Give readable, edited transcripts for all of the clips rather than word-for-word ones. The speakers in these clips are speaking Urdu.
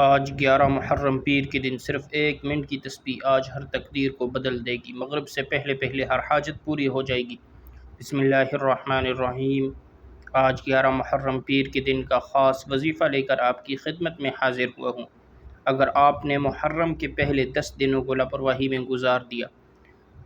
آج 11 محرم پیر کے دن صرف 1 منٹ کی تسبیح آج ہر تقدیر کو بدل دے گی۔ مغرب سے پہلے پہلے ہر حاجت پوری ہو جائے گی۔ بسم اللہ الرحمن الرحیم۔ آج 11 محرم پیر کے دن کا خاص وظیفہ لے کر آپ کی خدمت میں حاضر ہوا ہوں۔ اگر آپ نے محرم کے پہلے 10 دنوں کو لاپرواہی میں گزار دیا،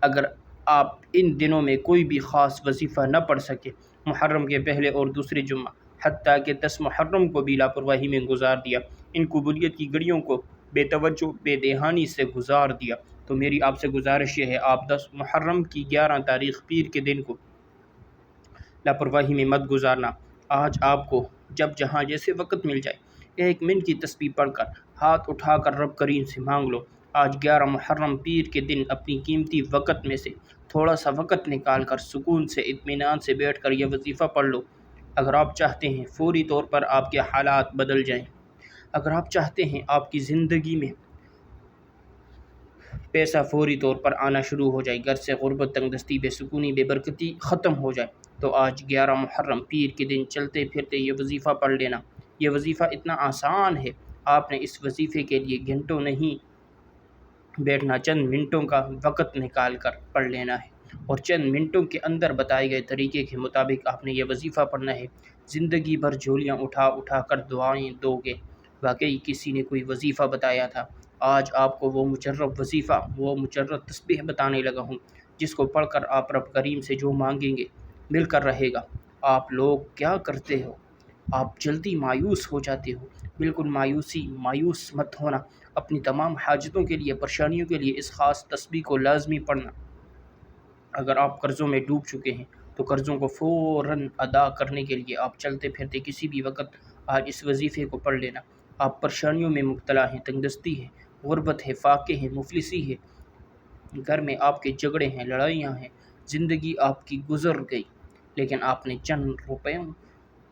اگر آپ ان دنوں میں کوئی بھی خاص وظیفہ نہ پڑھ سکے، محرم کے پہلے اور دوسرے جمعہ، حتیٰ کہ 10 محرم کو بھی لاپرواہی میں گزار دیا، ان قبولیت کی گھڑیوں کو بے توجہ بے دہانی سے گزار دیا، تو میری آپ سے گزارش یہ ہے، آپ 10 محرم کی 11 تاریخ پیر کے دن کو لاپرواہی میں مت گزارنا۔ آج آپ کو جب جہاں جیسے وقت مل جائے، 1 منٹ کی تسبیح پڑھ کر ہاتھ اٹھا کر رب کریم سے مانگ لو۔ آج 11 محرم پیر کے دن اپنی قیمتی وقت میں سے تھوڑا سا وقت نکال کر سکون سے اطمینان سے بیٹھ کر یہ وظیفہ پڑھ لو۔ اگر آپ چاہتے ہیں فوری طور پر آپ کے حالات بدل جائیں، اگر آپ چاہتے ہیں آپ کی زندگی میں پیسہ فوری طور پر آنا شروع ہو جائے، گھر سے غربت، تنگ دستی، بے سکونی، بے برکتی ختم ہو جائے، تو آج 11 محرم پیر کے دن چلتے پھرتے یہ وظیفہ پڑھ لینا۔ یہ وظیفہ اتنا آسان ہے، آپ نے اس وظیفے کے لیے گھنٹوں نہیں بیٹھنا، چند منٹوں کا وقت نکال کر پڑھ لینا ہے، اور چند منٹوں کے اندر بتائے گئے طریقے کے مطابق آپ نے یہ وظیفہ پڑھنا ہے۔ زندگی بھر جھولیاں اٹھا اٹھا کر دعائیں دو گے، واقعی کسی نے کوئی وظیفہ بتایا تھا۔ آج آپ کو وہ مجرب وظیفہ، وہ مجرب تسبیح بتانے لگا ہوں، جس کو پڑھ کر آپ رب کریم سے جو مانگیں گے مل کر رہے گا۔ آپ لوگ کیا کرتے ہو؟ آپ جلدی مایوس ہو جاتے ہو۔ بالکل مایوس مت ہونا، اپنی تمام حاجتوں کے لیے، پریشانیوں کے لیے اس خاص تسبیح کو لازمی پڑھنا۔ اگر آپ قرضوں میں ڈوب چکے ہیں تو قرضوں کو فوراً ادا کرنے کے لیے آپ چلتے پھرتے کسی بھی وقت آج اس وظیفے کو پڑھ لینا۔ آپ پریشانیوں میں مبتلا ہیں، تنگ دستی ہے، غربت ہے، فاقے ہیں، مفلسی ہے، گھر میں آپ کے جھگڑے ہیں، لڑائیاں ہیں، زندگی آپ کی گزر گئی، لیکن آپ نے چند روپیوں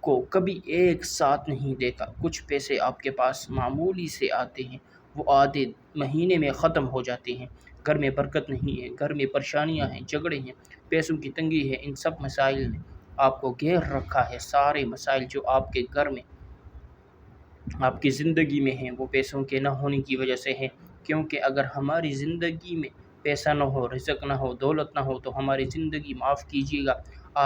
کو کبھی ایک ساتھ نہیں دیکھا۔ کچھ پیسے آپ کے پاس معمولی سے آتے ہیں، وہ آدھے مہینے میں ختم ہو جاتے ہیں۔ گھر میں برکت نہیں ہے، گھر میں پریشانیاں ہیں، جھگڑے ہیں، پیسوں کی تنگی ہے، ان سب مسائل نے آپ کو گھیر رکھا ہے۔ سارے مسائل جو آپ کے گھر میں، آپ کی زندگی میں ہیں، وہ پیسوں کے نہ ہونے کی وجہ سے ہیں، کیونکہ اگر ہماری زندگی میں پیسہ نہ ہو، رزق نہ ہو، دولت نہ ہو، تو ہماری زندگی، معاف کیجیے گا،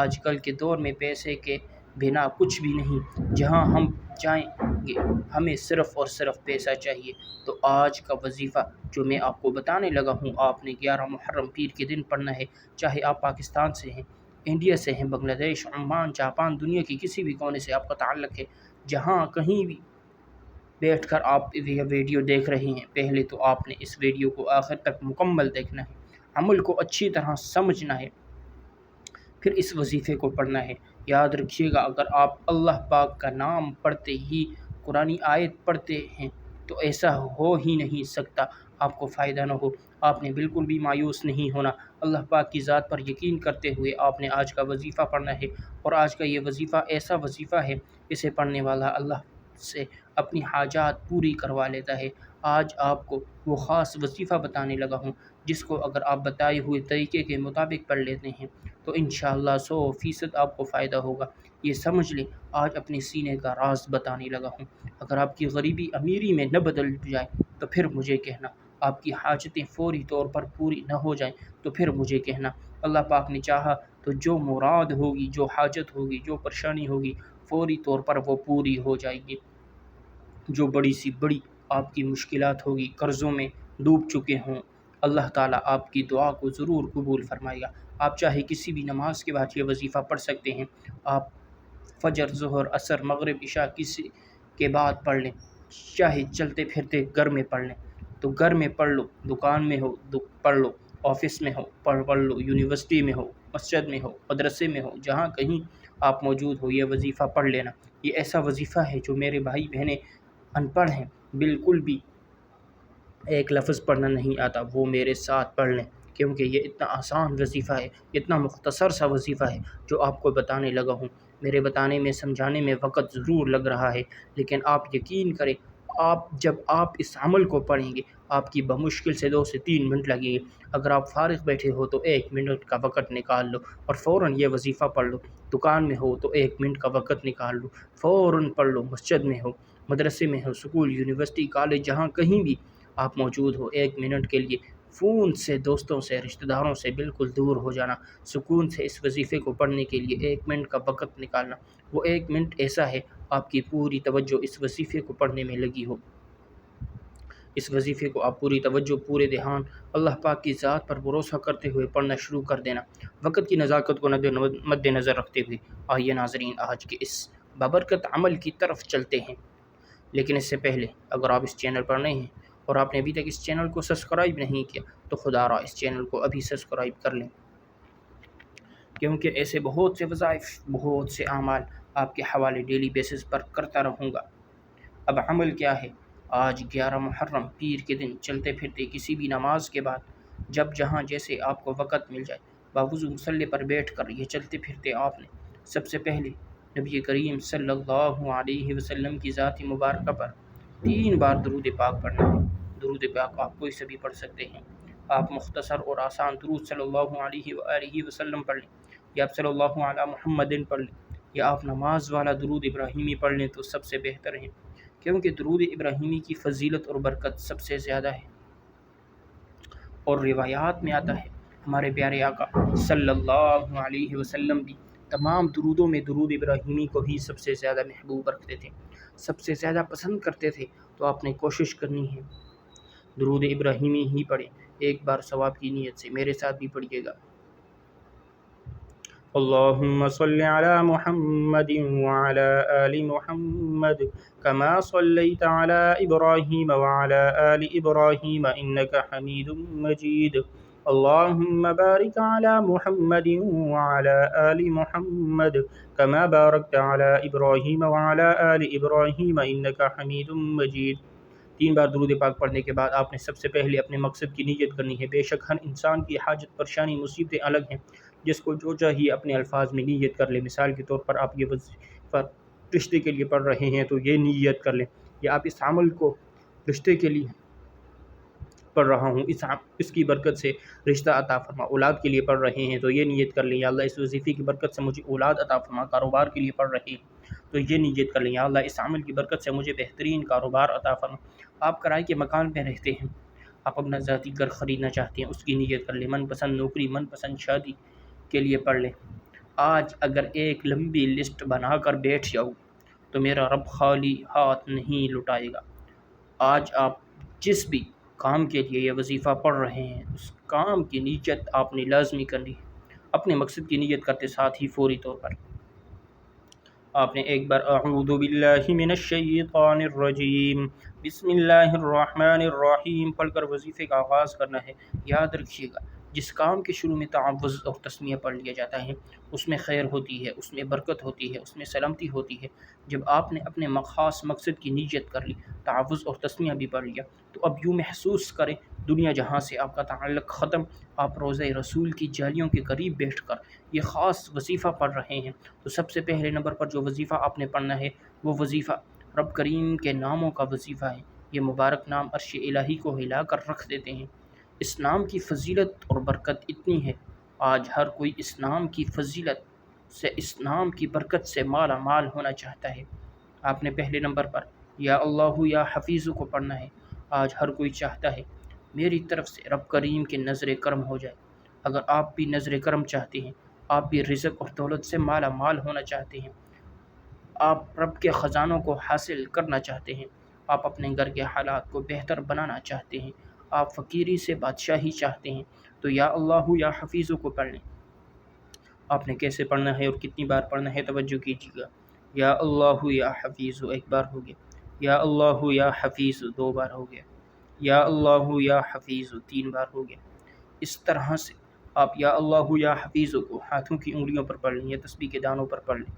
آج کل کے دور میں پیسے کے بنا کچھ بھی نہیں۔ جہاں ہم جائیں گے ہمیں صرف اور صرف پیسہ چاہیے۔ تو آج کا وظیفہ جو میں آپ کو بتانے لگا ہوں، آپ نے 11 محرم پیر کے دن پڑھنا ہے، چاہے آپ پاکستان سے ہیں، انڈیا سے ہیں، بنگلہ دیش، عمان، جاپان، دنیا کی کسی بھی کونے سے آپ کا تعلق ہے، جہاں کہیں بھی بیٹھ کر آپ یہ ویڈیو دیکھ رہے ہیں، پہلے تو آپ نے اس ویڈیو کو آخر تک مکمل دیکھنا ہے، عمل کو اچھی طرح سمجھنا ہے، پھر اس وظیفے کو پڑھنا ہے۔ یاد رکھیے گا، اگر آپ اللہ پاک کا نام پڑھتے ہی قرآنی آیت پڑھتے ہیں تو ایسا ہو ہی نہیں سکتا آپ کو فائدہ نہ ہو۔ آپ نے بالکل بھی مایوس نہیں ہونا، اللہ پاک کی ذات پر یقین کرتے ہوئے آپ نے آج کا وظیفہ پڑھنا ہے، اور آج کا یہ وظیفہ ایسا وظیفہ ہے، اسے پڑھنے والا اللہ سے اپنی حاجات پوری کروا لیتا ہے۔ آج آپ کو وہ خاص وظیفہ بتانے لگا ہوں، جس کو اگر آپ بتائے ہوئے طریقے کے مطابق پڑھ لیتے ہیں تو انشاءاللہ 100% آپ کو فائدہ ہوگا۔ یہ سمجھ لیں، آج اپنے سینے کا راز بتانے لگا ہوں۔ اگر آپ کی غریبی امیری میں نہ بدل جائے تو پھر مجھے کہنا، آپ کی حاجتیں فوری طور پر پوری نہ ہو جائیں تو پھر مجھے کہنا۔ اللہ پاک نے چاہا تو جو مراد ہوگی، جو حاجت ہوگی، جو پریشانی ہوگی، فوری طور پر وہ پوری ہو جائے گی۔ جو بڑی سی بڑی آپ کی مشکلات ہوگی، قرضوں میں ڈوب چکے ہوں، اللہ تعالیٰ آپ کی دعا کو ضرور قبول فرمائے گا۔ آپ چاہے کسی بھی نماز کے بعد یہ وظیفہ پڑھ سکتے ہیں، آپ فجر، ظہر، عصر، مغرب، عشاء کسی کے بعد پڑھ لیں، چاہے چلتے پھرتے گھر میں پڑھ لیں تو گھر میں پڑھ لو، دکان میں ہو پڑھ لو، آفس میں ہو پڑھ لو، یونیورسٹی میں ہو، مسجد میں ہو، مدرسے میں ہو، جہاں کہیں آپ موجود ہو، یہ وظیفہ پڑھ لینا۔ یہ ایسا وظیفہ ہے جو میرے بھائی بہنیں ان پڑھ ہیں، بالکل بھی ایک لفظ پڑھنا نہیں آتا، وہ میرے ساتھ پڑھ لیں، کیونکہ یہ اتنا آسان وظیفہ ہے، اتنا مختصر سا وظیفہ ہے جو آپ کو بتانے لگا ہوں۔ میرے بتانے میں، سمجھانے میں وقت ضرور لگ رہا ہے، لیکن آپ یقین کریں، جب آپ اس عمل کو پڑھیں گے، آپ کی بمشکل سے 2 سے 3 منٹ لگیں گے۔ اگر آپ فارغ بیٹھے ہو تو 1 منٹ کا وقت نکال لو اور فوراً یہ وظیفہ پڑھ لو۔ دکان میں ہو تو 1 منٹ کا وقت نکال لو، فوراً پڑھ لو۔ مسجد میں ہو، مدرسے میں ہو، اسکول، یونیورسٹی، کالج، جہاں کہیں بھی آپ موجود ہو، 1 منٹ کے لیے فون سے، دوستوں سے، رشتہ داروں سے بالکل دور ہو جانا، سکون سے اس وظیفے کو پڑھنے کے لیے 1 منٹ کا وقت نکالنا۔ وہ 1 منٹ ایسا ہے آپ کی پوری توجہ اس وظیفے کو پڑھنے میں لگی ہو، اس وظیفے کو آپ پوری توجہ، پورے دھیان، اللہ پاک کی ذات پر بھروسہ کرتے ہوئے پڑھنا شروع کر دینا، وقت کی نزاکت کو مد نظر رکھتے ہوئے۔ آئیے ناظرین، آج کے اس بابرکت عمل کی طرف چلتے ہیں، لیکن اس سے پہلے اگر آپ اس چینل پر نئے ہیں اور آپ نے ابھی تک اس چینل کو سبسکرائب نہیں کیا تو خدا را اس چینل کو ابھی سبسکرائب کر لیں، کیونکہ ایسے بہت سے وظائف، بہت سے اعمال آپ کے حوالے ڈیلی بیسس پر کرتا رہوں گا۔ اب عمل کیا ہے؟ آج 11 محرم پیر کے دن چلتے پھرتے کسی بھی نماز کے بعد جب جہاں جیسے آپ کو وقت مل جائے، باوضو مصلی پر بیٹھ کر یہ چلتے پھرتے آپ نے سب سے پہلے نبی کریم صلی اللہ علیہ وسلم کی ذات مبارکہ پر 3 بار درود پاک پڑھنا ہے۔ درود پاک آپ کوئی سے بھی پڑھ سکتے ہیں، آپ مختصر اور آسان درود صلی اللہ علیہ وآلہ وسلم پڑھ لیں، یا آپ صلی اللہ علی محمد پڑھ لیں، یا آپ نماز والا درود ابراہیمی پڑھ لیں تو سب سے بہتر ہے، کیونکہ درود ابراہیمی کی فضیلت اور برکت سب سے زیادہ ہے، اور روایات میں آتا ہے ہمارے پیارے آقا صلی اللہ علیہ وسلم بھی تمام درودوں میں درود ابراہیمی کو ہی سب سے زیادہ محبوب رکھتے تھے، سب سے زیادہ پسند کرتے تھے۔ تو آپ نے کوشش کرنی ہے درود ابراہیمی ہی پڑھیں، ایک بار ثواب کی نیت سے میرے ساتھ بھی پڑھیے گا۔ اللهم صل على محمد وعلى آل محمد كما صليت على إبراهيم وعلى آل إبراهيم إنك حميد مجيد اللهم بارك على محمد وعلى آل محمد كما باركت على إبراهيم وعلى آل إبراهيم إنك حميد مجيد۔ 3 بار درود پاک پڑھنے کے بعد آپ نے سب سے پہلے اپنے مقصد کی نیت کرنی ہے۔ بے شک ہر انسان کی حاجت، پریشانی، مصیبتیں الگ ہیں، جس کو جو چاہیے اپنے الفاظ میں نیت کر لے۔ مثال کے طور پر آپ یہ وظیفہ رشتے کے لیے پڑھ رہے ہیں تو یہ نیت کر لیں، یا آپ اس عمل کو رشتے کے لیے پڑھ رہا ہوں، اس کی برکت سے رشتہ عطا فرما، اولاد کے لیے پڑھ رہے ہیں تو یہ نیت کر لیں، یا اللہ اس وظیفے کی برکت سے مجھے اولاد عطا فرما، کاروبار کے لیے پڑھ رہے ہیں تو یہ نیت کر لیں، یا اللہ اس عمل کی برکت سے مجھے بہترین کاروبار عطا فرما۔ آپ کرائے کے مکان میں رہتے ہیں، آپ اپنا ذاتی گھر خریدنا چاہتے ہیں، اس کی نیت کر لیں، من پسند نوکری، من پسند شادی کے لیے پڑھ لیں۔ آج اگر ایک لمبی لسٹ بنا کر بیٹھ جاؤ تو میرا رب خالی ہاتھ نہیں لٹائے گا۔ آج آپ جس بھی کام کے لیے یہ وظیفہ پڑھ رہے ہیں اس کام کی نیت آپ نے لازمی کرنی ہے، اپنے مقصد کی نیت کرتے ساتھ ہی فوری طور پر آپ نے ایک بار اعوذ باللہ من الشیطان الرجیم بسم اللہ الرحمن الرحیم پڑھ کر وظیفے کا آغاز کرنا ہے۔ یاد رکھیے گا جس کام کے شروع میں تعوذ اور تسمیہ پڑھ لیا جاتا ہے اس میں خیر ہوتی ہے، اس میں برکت ہوتی ہے، اس میں سلامتی ہوتی ہے۔ جب آپ نے اپنے خاص مقصد کی نیت کر لی، تعوذ اور تسمیہ بھی پڑھ لیا، تو اب یوں محسوس کریں دنیا جہاں سے آپ کا تعلق ختم، آپ روضہ رسول کی جالیوں کے قریب بیٹھ کر یہ خاص وظیفہ پڑھ رہے ہیں۔ تو سب سے پہلے نمبر پر جو وظیفہ آپ نے پڑھنا ہے وہ وظیفہ رب کریم کے ناموں کا وظیفہ ہے۔ یہ مبارک نام عرش الہی کو ہلا کر رکھ دیتے ہیں۔ اس نام کی فضیلت اور برکت اتنی ہے، آج ہر کوئی اس نام کی فضیلت سے، اس نام کی برکت سے مالا مال ہونا چاہتا ہے۔ آپ نے پہلے نمبر پر یا اللہ یا حفیظ کو پڑھنا ہے۔ آج ہر کوئی چاہتا ہے میری طرف سے رب کریم کے نظر کرم ہو جائے۔ اگر آپ بھی نظر کرم چاہتے ہیں، آپ بھی رزق اور دولت سے مالا مال ہونا چاہتے ہیں، آپ رب کے خزانوں کو حاصل کرنا چاہتے ہیں، آپ اپنے گھر کے حالات کو بہتر بنانا چاہتے ہیں، آپ فقیری سے بادشاہی چاہتے ہیں، تو یا اللہ یا حفیظ کو پڑھ لیں۔ آپ نے کیسے پڑھنا ہے اور کتنی بار پڑھنا ہے توجہ کیجیے گا۔ یا اللہ یا حفیظ 1 بار ہو گیا، یا اللہ یا حفیظ 2 بار ہو گیا، یا اللہ یا حفیظ 3 بار ہو گیا۔ اس طرح سے آپ یا اللہ یا حفیظ کو ہاتھوں کی انگلیوں پر پڑھ لیں یا تسبیح کے دانوں پر پڑھ لیں۔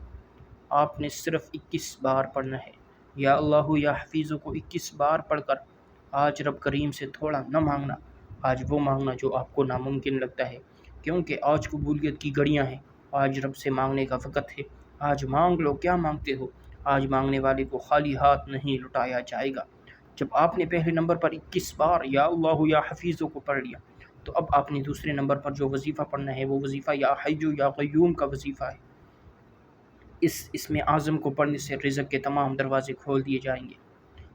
آپ نے صرف 21 بار پڑھنا ہے۔ یا اللہ یا حفیظ کو 21 بار پڑھ کر آج رب کریم سے تھوڑا نہ مانگنا، آج وہ مانگنا جو آپ کو ناممکن لگتا ہے، کیونکہ آج قبولیت کی گھڑیاں ہیں، آج رب سے مانگنے کا وقت ہے۔ آج مانگ لو، کیا مانگتے ہو؟ آج مانگنے والے کو خالی ہاتھ نہیں لٹایا جائے گا۔ جب آپ نے پہلے نمبر پر 21 بار یا اللہ یا حفیظ کو پڑھ لیا تو اب آپ نے دوسرے نمبر پر جو وظیفہ پڑھنا ہے وہ وظیفہ یا حی یا قیوم کا وظیفہ ہے۔ اسم اعظم کو پڑھنے سے رزق کے تمام دروازے کھول دیے جائیں گے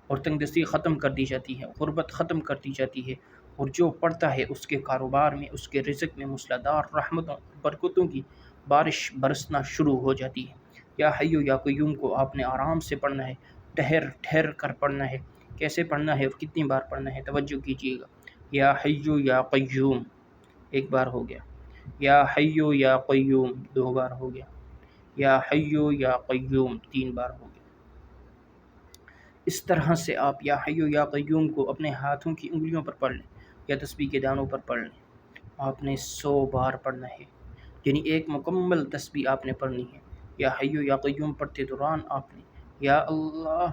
اور تنگدستی ختم کر دی جاتی ہے، غربت ختم کر دی جاتی ہے، اور جو پڑھتا ہے اس کے کاروبار میں، اس کے رزق میں موسلادھار رحمتوں برکتوں کی بارش برسنا شروع ہو جاتی ہے۔ یا حیو یا قیوم کو آپ نے آرام سے پڑھنا ہے، ٹھہر ٹھہر کر پڑھنا ہے۔ کیسے پڑھنا ہے اور کتنی بار پڑھنا ہے؟ توجہ کیجیے گا۔ یا حیو یا قیوم ایک بار ہو گیا، یا حیو یا قیوم دو بار ہو گیا، یا حیو یا قیوم تین بار ہو گیا۔ اس طرح سے آپ یا حیو یا قیوم کو اپنے ہاتھوں کی انگلیوں پر پڑھ لیں یا تسبیح کے دانوں پر پڑھ لیں۔ آپ نے 100 بار پڑھنا ہے، یعنی ایک مکمل تسبیح آپ نے پڑھنی ہے۔ یا حیو یا قیوم پڑھتے دوران آپ نے یا اللہ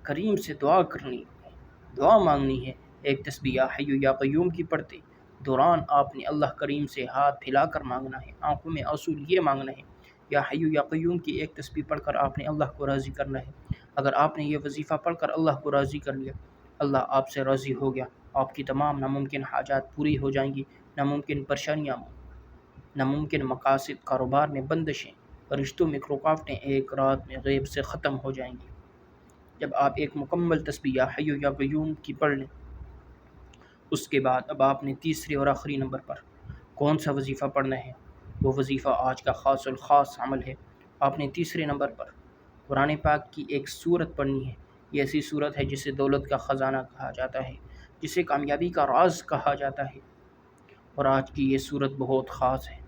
کریم سے دعا کرنی ہے، دعا مانگنی ہے۔ ایک تسبیح یا حیو یا قیوم کی پڑھتے دوران آپ نے اللہ کریم سے ہاتھ پھیلا کر مانگنا ہے، آنکھوں میں آنسو لیے مانگنا ہے۔ یا حیو یا قیوم کی ایک تسبیح پڑھ کر آپ نے اللہ کو راضی کرنا ہے۔ اگر آپ نے یہ وظیفہ پڑھ کر اللہ کو راضی کر لیا، اللہ آپ سے راضی ہو گیا، آپ کی تمام ناممکن حاجات پوری ہو جائیں گی، ناممکن پریشانیاں، ناممکن مقاصد، کاروبار میں بندشیں، رشتوں میں رکاوٹیں ایک رات میں غیب سے ختم ہو جائیں گی۔ جب آپ ایک مکمل تسبیح یا حیو یا قیوم کی پڑھ لیں، اس کے بعد اب آپ نے تیسرے اور آخری نمبر پر کون سا وظیفہ پڑھنا ہے؟ وہ وظیفہ آج کا خاص الخاص عمل ہے۔ آپ نے تیسرے نمبر پر قرآن پاک کی ایک سورت پڑھنی ہے۔ یہ ایسی سورت ہے جسے دولت کا خزانہ کہا جاتا ہے، جسے کامیابی کا راز کہا جاتا ہے، اور آج کی یہ سورت بہت خاص ہے۔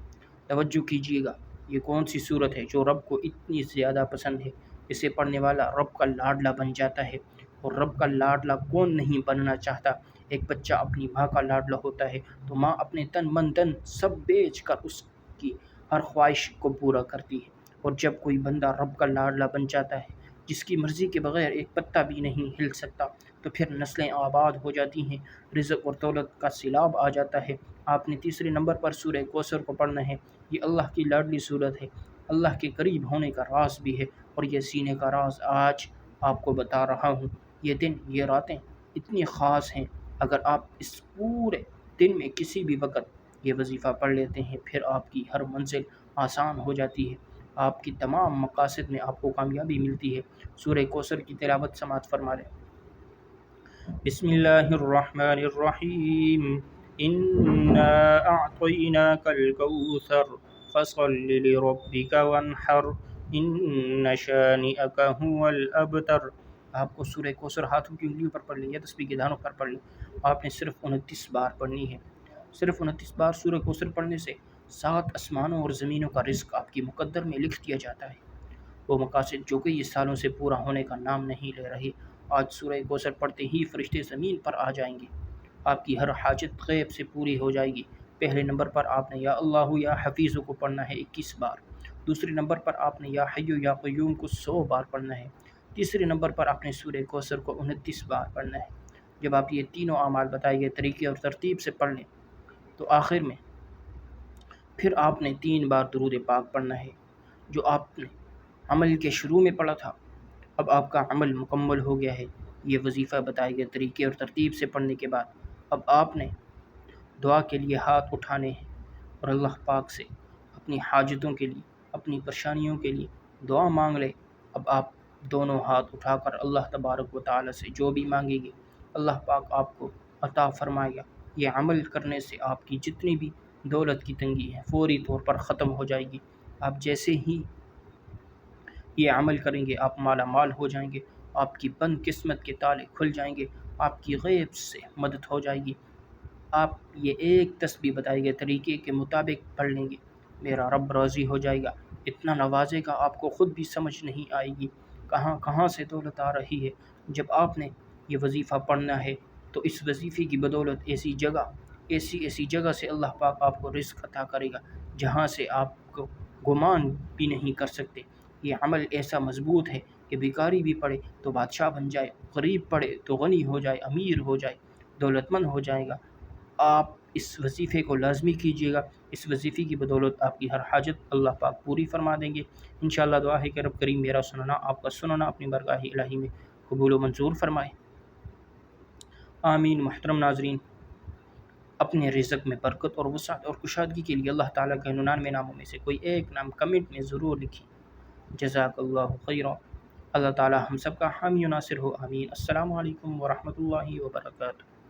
توجہ کیجیے گا، یہ کون سی سورت ہے جو رب کو اتنی زیادہ پسند ہے، اسے پڑھنے والا رب کا لاڈلا بن جاتا ہے۔ اور رب کا لاڈلا کون نہیں بننا چاہتا؟ ایک بچہ اپنی ماں کا لاڈلا ہوتا ہے تو ماں اپنے تن من دن سب بیچ کر اس کی ہر خواہش کو پورا کرتی ہے۔ اور جب کوئی بندہ رب کا لاڈلا بن جاتا ہے، جس کی مرضی کے بغیر ایک پتا بھی نہیں ہل سکتا، تو پھر نسلیں آباد ہو جاتی ہیں، رزق اور دولت کا سیلاب آ جاتا ہے۔ آپ نے تیسرے نمبر پر سورہ کوثر کو پڑھنا ہے۔ یہ اللہ کی لاڈلی سورت ہے، اللہ کے قریب ہونے کا راز بھی ہے، اور یہ سینے کا راز آج آپ کو بتا رہا ہوں۔ یہ دن، یہ راتیں اتنی خاص ہیں، اگر آپ اس پورے دن میں کسی بھی وقت یہ وظیفہ پڑھ لیتے ہیں، پھر آپ کی ہر منزل آسان ہو جاتی ہے، آپ کی تمام مقاصد میں آپ کو کامیابی ملتی ہے۔ سورہ کوثر کی تلاوت سماعت فرما لیں۔ بسم اللہ الرحمن الرحیم، انا اعطیناک الکوثر فصل لربک وانحر ان شانئک هو الابتر۔ آپ کو سورہ کوثر ہاتھوں کی انگلیوں پر پڑھ لیں یا تسبیح کے دانوں پر پڑھ لیں۔ آپ نے صرف 29 بار پڑھنی ہے۔ صرف 29 بار سورہ کوثر پڑھنے سے 7 آسمانوں اور زمینوں کا رزق آپ کی مقدر میں لکھ دیا جاتا ہے۔ وہ مقاصد جو کئی سالوں سے پورا ہونے کا نام نہیں لے رہے، آج سورہ کوثر پڑھتے ہی فرشتے زمین پر آ جائیں گے، آپ کی ہر حاجت غیب سے پوری ہو جائے گی۔ پہلے نمبر پر آپ نے یا اللہ یا حفیظ کو پڑھنا ہے 21 بار۔ دوسرے نمبر پر آپ نے یا حیو یا قیوم کو 100 بار پڑھنا ہے۔ تیسرے نمبر پر آپ نے سورہ کوثر کو 29 بار پڑھنا ہے۔ جب آپ یہ تینوں اعمال بتائے گئے طریقے اور ترتیب سے پڑھ لیں تو آخر میں پھر آپ نے 3 بار درود پاک پڑھنا ہے۔ جو آپ نے عمل کے شروع میں پڑھا تھا، اب آپ کا عمل مکمل ہو گیا ہے۔ یہ وظیفہ بتائے گئے طریقے اور ترتیب سے پڑھنے کے بعد اب آپ نے دعا کے لیے ہاتھ اٹھانے ہیں اور اللہ پاک سے اپنی حاجتوں کے لیے، اپنی پریشانیوں کے لیے دعا مانگ لے۔ اب آپ دونوں ہاتھ اٹھا کر اللہ تبارک و تعالی سے جو بھی مانگیں گے، اللہ پاک آپ کو عطا فرمائے گا۔ یہ عمل کرنے سے آپ کی جتنی بھی دولت کی تنگی ہے فوری طور پر ختم ہو جائے گی۔ آپ جیسے ہی یہ عمل کریں گے، آپ مالا مال ہو جائیں گے، آپ کی بند قسمت کے تالے کھل جائیں گے، آپ کی غیب سے مدد ہو جائے گی۔ آپ یہ ایک تسبیح بتائے گئے طریقے کے مطابق پڑھ لیں گے، میرا رب راضی ہو جائے گا، اتنا نوازے گا آپ کو خود بھی سمجھ نہیں آئے گی کہاں کہاں سے دولت آ رہی ہے۔ جب آپ نے یہ وظیفہ پڑھنا ہے تو اس وظیفے کی بدولت ایسی جگہ سے اللہ پاک آپ کو رزق عطا کرے گا جہاں سے آپ کو گمان بھی نہیں کر سکتے۔ یہ عمل ایسا مضبوط ہے کہ بیکاری بھی پڑے تو بادشاہ بن جائے، غریب پڑے تو غنی ہو جائے، امیر ہو جائے، دولت مند ہو جائے گا۔ آپ اس وظیفے کو لازمی کیجیے گا، اس وظیفے کی بدولت آپ کی ہر حاجت اللہ پاک پوری فرما دیں گے انشاءاللہ۔ دعا ہے کہ رب کریم میرا سننا، آپ کا سننا اپنی بارگاہ الہی میں قبول و منظور فرمائے، آمین۔ محترم ناظرین، اپنے رزق میں برکت اور وسعت اور کشادگی کے لیے اللہ تعالیٰ کے 99 ناموں میں سے کوئی ایک نام کمنٹ میں ضرور لکھیں۔ جزاک اللہ خیرہ۔ اللہ تعالی ہم سب کا حامی و ناصر ہو، آمین۔ السلام علیکم ورحمۃ اللہ وبرکاتہ۔